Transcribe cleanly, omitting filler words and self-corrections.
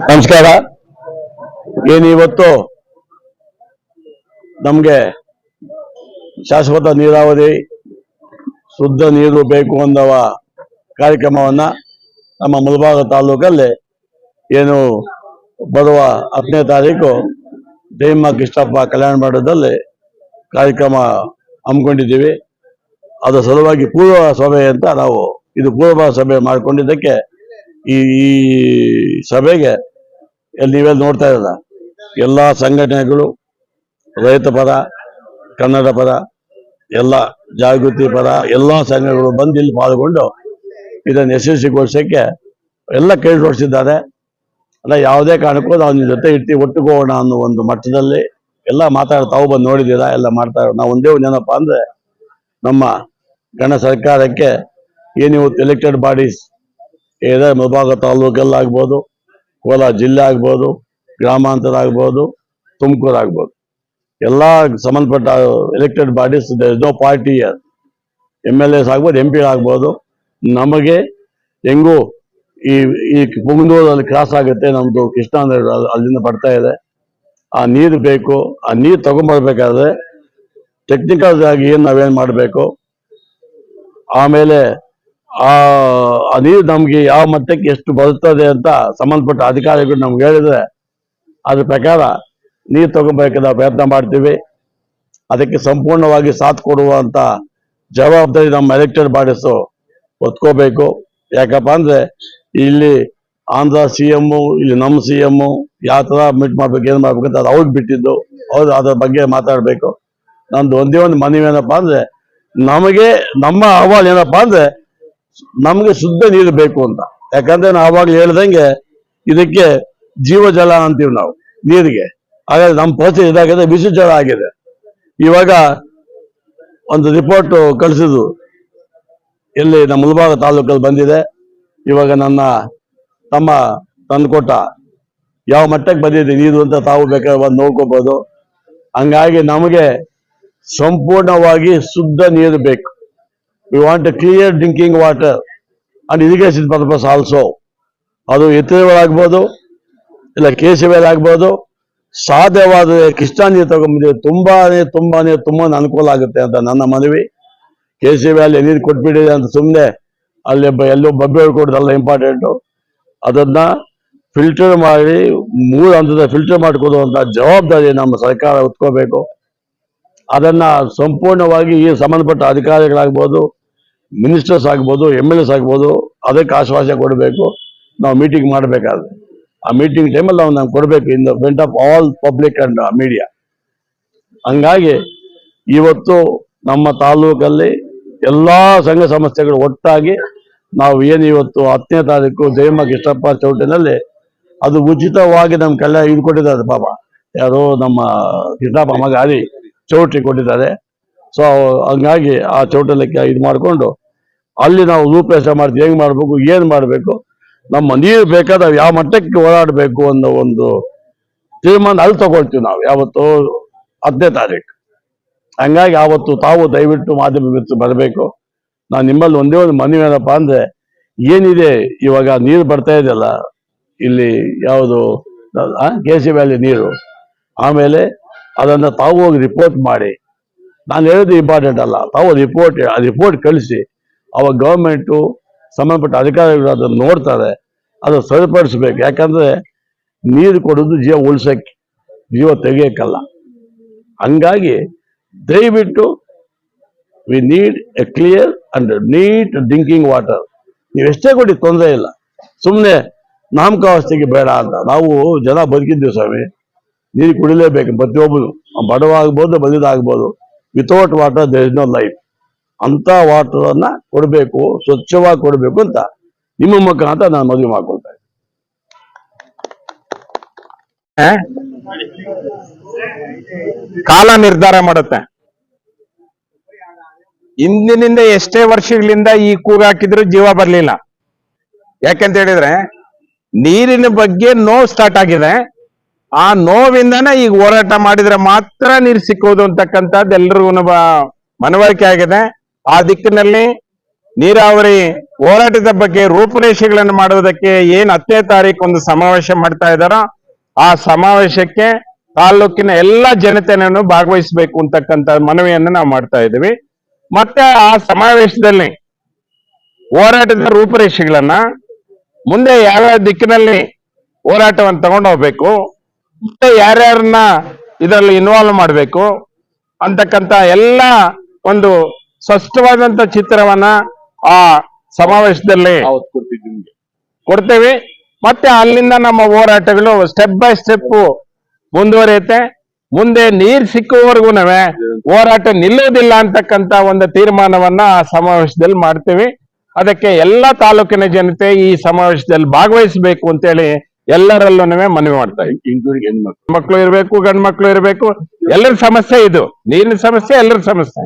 ನಮಸ್ಕಾರ. ಏನಿವತ್ತು ನಮಗೆ ಶಾಶ್ವತ ನೀರಾವರಿ ಶುದ್ಧ ನೀರು ಬೇಕು ಅನ್ನುವ ಕಾರ್ಯಕ್ರಮವನ್ನ ನಮ್ಮ ಮುಳಬಾಗಿಲು ತಾಲೂಕಲ್ಲಿ ಏನು ಬರುವ 10ನೇ ತಾರೀಕು ಜಯಮ್ಮ ಕೃಷ್ಣಪ್ಪ ಕಲ್ಯಾಣ ಮಂಟಪದಲ್ಲಿ ಕಾರ್ಯಕ್ರಮ ಹಮ್ಮಿಕೊಂಡಿದ್ದೀವಿ. ಅದರ ಸಲುವಾಗಿ ಪೂರ್ವ ಸಭೆ ಅಂತ ನಾವು ಇದು ಪೂರ್ವ ಸಭೆ ಮಾಡಿಕೊಂಡಿದ್ದಕ್ಕೆ ಈ ಸಭೆಗೆ ನೀವೆಲ್ಲ ನೋಡ್ತಾ ಇರಲ್ಲ, ಎಲ್ಲ ಸಂಘಟನೆಗಳು, ರೈತ ಪರ, ಕನ್ನಡ ಪರ, ಎಲ್ಲ ಜಾಗೃತಿ ಪರ ಎಲ್ಲ ಸಂಘಗಳು ಬಂದು ಇಲ್ಲಿ ಪಾಲ್ಗೊಂಡು ಇದನ್ನು ಯಶಸ್ವಿಗೊಳಿಸೋಕ್ಕೆ ಎಲ್ಲ ಕೈ ಜೋಡಿಸಿದ್ದಾರೆ. ಅಲ್ಲ, ಯಾವುದೇ ಕಾರಣಕ್ಕೂ ನಾವು ನಿಮ್ಮ ಜೊತೆ ಒಟ್ಟುಕೋಣ ಅನ್ನೋ ಒಂದು ಮಟ್ಟದಲ್ಲಿ ಎಲ್ಲ ತಾವು ಬಂದು ನೋಡಿದ್ದೀರಾ, ಎಲ್ಲ ಮಾಡ್ತಾ ಇರೋ. ನಾವು ಒಂದೇ ಏನಪ್ಪ ಅಂದ್ರೆ, ನಮ್ಮ ಗಣ ಸರ್ಕಾರಕ್ಕೆ ಏನಿವತ್ತು ಎಲೆಕ್ಟೆಡ್ ಬಾಡೀಸ್ ಏನೇ ಮುಳಬಾಗಿಲು ತಾಲೂಕಲ್ಲಾಗ್ಬೋದು, ಕೋಲಾರ ಜಿಲ್ಲೆ ಆಗ್ಬೋದು, ಗ್ರಾಮಾಂತರ ಆಗ್ಬೋದು, ತುಮಕೂರು ಆಗ್ಬೋದು, ಎಲ್ಲ ಸಂಬಂಧಪಟ್ಟ elected bodies no party MLAs ಆಗ್ಬೋದು, MP ಆಗ್ಬೋದು. ನಮಗೆ ಹೆಂಗೂ ಈ ಪುಂಗನೂರಲ್ಲಿ ಕ್ರಾಸ್ ಆಗುತ್ತೆ, ನಮ್ದು ಕೃಷ್ಣಾ ಅಲ್ಲಿಂದ ಬರ್ತಾ ಇದೆ. ಆ ನೀರು ಬೇಕು. ಆ ನೀರು ತಗೊಂಡ್ಬರ್ಬೇಕಾದ್ರೆ ಟೆಕ್ನಿಕಲ್ ಆಗಿ ನಾವೇನ್ ಮಾಡಬೇಕು, ಆಮೇಲೆ ಆ ನೀರು ನಮ್ಗೆ ಯಾವ ಮಟ್ಟಕ್ಕೆ ಎಷ್ಟು ಬರುತ್ತದೆ ಅಂತ ಸಂಬಂಧಪಟ್ಟ ಅಧಿಕಾರಿಗಳು ನಮ್ಗೆ ಹೇಳಿದ್ರೆ ಅದ್ರ ಪ್ರಕಾರ ನೀರು ತಗೋಬೇಕಾದ ಪ್ರಯತ್ನ ಮಾಡ್ತೀವಿ. ಅದಕ್ಕೆ ಸಂಪೂರ್ಣವಾಗಿ ಸಾಥ್ ಕೊಡುವಂತ ಜವಾಬ್ದಾರಿ ನಮ್ಮ ಎಲೆಕ್ಟೆಡ್ ಬಾಡೀಸು ಹೊತ್ಕೋಬೇಕು. ಯಾಕಪ್ಪ ಅಂದ್ರೆ ಇಲ್ಲಿ ಆಂಧ್ರ CM, ಇಲ್ಲಿ ನಮ್ಮ CM ಯಾವ ತರ ಮೀಟ್ ಮಾಡ್ಬೇಕು, ಏನ್ ಮಾಡ್ಬೇಕು ಅಂತ ಅದು ಅವ್ರಿಗೆ ಬಿಟ್ಟಿದ್ದು. ಅವ್ರು ಅದ್ರ ಬಗ್ಗೆ ಮಾತಾಡ್ಬೇಕು. ನಂದು ಒಂದೇ ಒಂದು ಮನವಿ ಏನಪ್ಪಾ ಅಂದ್ರೆ, ನಮಗೆ ನಮ್ಮ ಅಹವಾಲು ಏನಪ್ಪಾ ಅಂದ್ರೆ, ನಮ್ಗೆ ಶುದ್ಧ ನೀರು ಬೇಕು ಅಂತ. ಯಾಕಂದ್ರೆ ನಾವು ಆವಾಗಲೇ ಹೇಳ್ದಂಗೆ ಇದಕ್ಕೆ ಜೀವಜಲ ಅಂತೀವಿ ನಾವು ನೀರಿಗೆ. ಹಾಗಾದ್ರೆ ನಮ್ಮ ಪರಿಸ್ಥಿತಿ ಇದಾಗಿದೆ, ಬಿಸಿ ಜಲ ಆಗಿದೆ. ಇವಾಗ ಒಂದು ರಿಪೋರ್ಟ್ ಕಳಿಸಿದ್ರು, ಇಲ್ಲಿ ನಮ್ಮ ಮುಳಬಾಗಿಲು ತಾಲೂಕಲ್ಲಿ ಬಂದಿದೆ. ಇವಾಗ ನನ್ನ ತಮ್ಮ ತಂದುಕೊಟ್ಟ ಯಾವ ಮಟ್ಟಕ್ಕೆ ಬಂದಿದೆ ನೀರು ಅಂತ ತಾವು ಬೇಕಾದ್ರೆ ಬಂದು ನೋಡ್ಕೋಬಹುದು. ಹಂಗಾಗಿ ನಮಗೆ ಸಂಪೂರ್ಣವಾಗಿ ಶುದ್ಧ ನೀರು ಬೇಕು. We want A clear drinking water and irrigation purpose also. ಅದು ಎತ್ತರಗಳಾಗ್ಬೋದು, ಇಲ್ಲ KCBL ಆಗ್ಬೋದು. ಸಾಧ್ಯವಾದರೆ ಕೃಷ್ಣಾ ನೀರು ತಗೊಂಡ್ಬಂದಿದೆ ತುಂಬಾ ಅನುಕೂಲ ಆಗುತ್ತೆ ಅಂತ ನನ್ನ ಮನವಿ. KCBL ನೀರು ಕೊಟ್ಬಿಟ್ಟಿದೆ ಅಂತ ಸುಮ್ಮನೆ ಅಲ್ಲಿ ಎಲ್ಲೋ ಬಬ್ಬೆ ಕೊಡೋದಲ್ಲ ಇಂಪಾರ್ಟೆಂಟು. ಅದನ್ನ ಫಿಲ್ಟರ್ ಮಾಡಿ 3 ಹಂತದ ಫಿಲ್ಟರ್ ಮಾಡಿಕೊಡುವಂತ ಜವಾಬ್ದಾರಿ ನಮ್ಮ ಸರ್ಕಾರ ಹೊತ್ಕೋಬೇಕು. ಅದನ್ನ ಸಂಪೂರ್ಣವಾಗಿ ಈ ಸಂಬಂಧಪಟ್ಟ ಅಧಿಕಾರಿಗಳಾಗ್ಬೋದು, ಮಿನಿಸ್ಟರ್ಸ್ ಆಗ್ಬೋದು, MLAs ಆಗ್ಬೋದು, ಅದಕ್ಕೆ ಆಶ್ವಾಸ ಕೊಡಬೇಕು. ನಾವು ಮೀಟಿಂಗ್ ಮಾಡಬೇಕಾದ್ರೆ ಆ ಮೀಟಿಂಗ್ ಟೈಮಲ್ಲಿ ನಾವು ಕೊಡಬೇಕು in the front of all public and media. ಹಂಗಾಗಿ ಇವತ್ತು ನಮ್ಮ ತಾಲೂಕಲ್ಲಿ ಎಲ್ಲಾ ಸಂಘ ಸಂಸ್ಥೆಗಳು ಒಟ್ಟಾಗಿ ನಾವು ಏನು ಇವತ್ತು 10ನೇ ತಾರೀಕು ಜಯಮ್ಮ ಕೃಷ್ಣಪ್ಪ ಚೌಟಿನಲ್ಲಿ ಅದು ಉಚಿತವಾಗಿ ನಮ್ಗೆಲ್ಲ ಇದು ಕೊಟ್ಟಿದ್ದಾರೆ. ಪಾಪ ಯಾರು ನಮ್ಮ ಕೃಷ್ಣಪ್ಪ ಮಗ ಹರಿ ಚೌಟ್ರಿ ಕೊಟ್ಟಿದ್ದಾರೆ. ಸೊ ಹಂಗಾಗಿ ಆ ಚೌಟಲಕ್ಕೆ ಇದು ಮಾಡಿಕೊಂಡು ಅಲ್ಲಿ ನಾವು ರೂಪರೇಷ ಮಾಡ್ತೀವಿ, ಹೆಂಗ್ ಮಾಡ್ಬೇಕು, ಏನ್ ಮಾಡ್ಬೇಕು, ನಮ್ಮ ನೀರು ಬೇಕಾದ್ರೆ ಯಾವ ಮಟ್ಟಕ್ಕೆ ಓಡಾಡಬೇಕು ಅನ್ನೋ ಒಂದು ತೀರ್ಮಾನ ಅಲ್ಲಿ ತಗೊಳ್ತೀವಿ ನಾವು ಯಾವತ್ತು 10ನೇ ತಾರೀಕು. ಹಂಗಾಗಿ ಆವತ್ತು ತಾವು ದಯವಿಟ್ಟು ಮಾಧ್ಯಮ ಮಿತ್ರರು ಬರಬೇಕು. ನಾನು ನಿಮ್ಮಲ್ಲಿ ಒಂದೇ ಒಂದು ಮನವಿ ಏನಪ್ಪಾ ಅಂದ್ರೆ, ಏನಿದೆ ಇವಾಗ ನೀರು ಬರ್ತಾ ಇದೆಯಲ್ಲ ಇಲ್ಲಿ ಯಾವುದು KCBL ನೀರು, ಆಮೇಲೆ ಅದನ್ನ ತಾವು ಹೋಗಿ ರಿಪೋರ್ಟ್ ಮಾಡಿ. ನಾನು ಹೇಳೋದು ಇಂಪಾರ್ಟೆಂಟ್ ಅಲ್ಲ, ತಾವು ರಿಪೋರ್ಟ್ ಕಳಿಸಿ ಅವಾಗ ಗವರ್ಮೆಂಟು ಸಂಬಂಧಪಟ್ಟ ಅಧಿಕಾರಿಗಳು ಅದನ್ನು ನೋಡ್ತಾರೆ, ಅದು ಸರಿಪಡಿಸ್ಬೇಕು. ಯಾಕಂದ್ರೆ ನೀರು ಕೊಡೋದು ಜೀವ ಉಳಿಸಕ್ಕೆ, ಜೀವ ತೆಗಿಯಕ್ಕಲ್ಲ. ಹಂಗಾಗಿ ದಯವಿಟ್ಟು we need a clear and neat drinking water. ನೀವೆಷ್ಟೇ ಕೊಡಿ ತೊಂದರೆ ಇಲ್ಲ, ಸುಮ್ಮನೆ ನಾಮಕಾವಸ್ಥೆಗೆ ಬೇಡ ಅಂತ. ನಾವು ಜನ ಬದುಕಿದ್ದೀವಿ ಸ್ವಾಮಿ, ನೀರು ಕುಡಿಲೇಬೇಕು ಪ್ರತಿಯೊಬ್ಬರು, ಬಡವ ಆಗ್ಬೋದು ಬಲಿದಾಗ್ಬೋದು. Without water there is no life. ಅಂತ ವಾಟರ್ ಅನ್ನ ಕೊಡಬೇಕು, ಸ್ವಚ್ಛವಾಗಿ ಕೊಡಬೇಕು ಅಂತ ನಿಮ್ಮ ಮುಖಾಂತರ ನಾನು ಮದುವೆ ಮಾಡ್ಕೊಳ್ತಾ ಇದ್ದೀನಿ. ಕಾಲ ನಿರ್ಧಾರ ಮಾಡುತ್ತೆ. ಇಂದಿನಿಂದ ಎಷ್ಟೇ ವರ್ಷಗಳಿಂದ ಈ ಕೂಗು ಹಾಕಿದ್ರು ಜೀವ ಬರ್ಲಿಲ್ಲ. ಯಾಕಂತ ಹೇಳಿದ್ರೆ ನೀರಿನ ಬಗ್ಗೆ ನೋವು ಸ್ಟಾರ್ಟ್ ಆಗಿದೆ. ಆ ನೋವಿಂದನೇ ಈಗ ಹೋರಾಟ ಮಾಡಿದ್ರೆ ಮಾತ್ರ ನೀರು ಸಿಕ್ಕೋದು ಅಂತಕ್ಕಂಥದ್ದು ಎಲ್ರಿಗೂ ಮನವರಿಕೆ ಆಗಿದೆ. ಆ ದಿಕ್ಕಿನಲ್ಲಿ ನೀರಾವರಿ ಹೋರಾಟದ ಬಗ್ಗೆ ರೂಪುರೇಷೆಗಳನ್ನು ಮಾಡುವುದಕ್ಕೆ ಏನ್ 10ನೇ ತಾರೀಕು ಒಂದು ಸಮಾವೇಶ ಮಾಡ್ತಾ ಇದ್ದಾರೋ ಆ ಸಮಾವೇಶಕ್ಕೆ ತಾಲೂಕಿನ ಎಲ್ಲಾ ಜನತೆಯನ್ನು ಭಾಗವಹಿಸಬೇಕು ಅಂತಕ್ಕಂಥ ಮನವಿಯನ್ನು ನಾವು ಮಾಡ್ತಾ ಇದ್ದೀವಿ. ಮತ್ತೆ ಆ ಸಮಾವೇಶದಲ್ಲಿ ಹೋರಾಟದ ರೂಪುರೇಷೆಗಳನ್ನ ಮುಂದೆ ಯಾವ್ಯಾವ ದಿಕ್ಕಿನಲ್ಲಿ ಹೋರಾಟವನ್ನು ತಗೊಂಡು ಹೋಗ್ಬೇಕು, ಮತ್ತೆ ಯಾರ್ಯಾರನ್ನ ಇದರಲ್ಲಿ ಇನ್ವಾಲ್ವ್ ಮಾಡಬೇಕು ಅಂತಕ್ಕಂಥ ಎಲ್ಲ ಒಂದು ಸ್ಪಷ್ಟವಾದಂತ ಚಿತ್ರವನ್ನ ಆ ಸಮಾವೇಶದಲ್ಲಿ ಕೊಡ್ತೇವೆ. ಮತ್ತೆ ಅಲ್ಲಿಂದ ನಮ್ಮ ಹೋರಾಟಗಳು ಸ್ಟೆಪ್ ಬೈ ಸ್ಟೆಪ್ ಮುಂದುವರಿಯುತ್ತೆ. ಮುಂದೆ ನೀರ್ ಸಿಕ್ಕುವವರೆಗೂ ಹೋರಾಟ ನಿಲ್ಲುವುದಿಲ್ಲ ಅಂತಕ್ಕಂಥ ಒಂದು ತೀರ್ಮಾನವನ್ನ ಆ ಸಮಾವೇಶದಲ್ಲಿ ಮಾಡ್ತೇವೆ. ಅದಕ್ಕೆ ಎಲ್ಲ ತಾಲೂಕಿನ ಜನತೆ ಈ ಸಮಾವೇಶದಲ್ಲಿ ಭಾಗವಹಿಸಬೇಕು ಅಂತೇಳಿ ಎಲ್ಲರಲ್ಲೂ ಮನವಿ ಮಾಡ್ತಾ ಇದ್ದೀವಿ. ಹೆಣ್ಮಕ್ಳು ಇರಬೇಕು, ಗಂಡು ಮಕ್ಳು ಇರಬೇಕು, ಎಲ್ಲರ ಸಮಸ್ಯೆ ಇದು, ನೀರಿನ ಸಮಸ್ಯೆ ಎಲ್ಲರ ಸಮಸ್ಯೆ.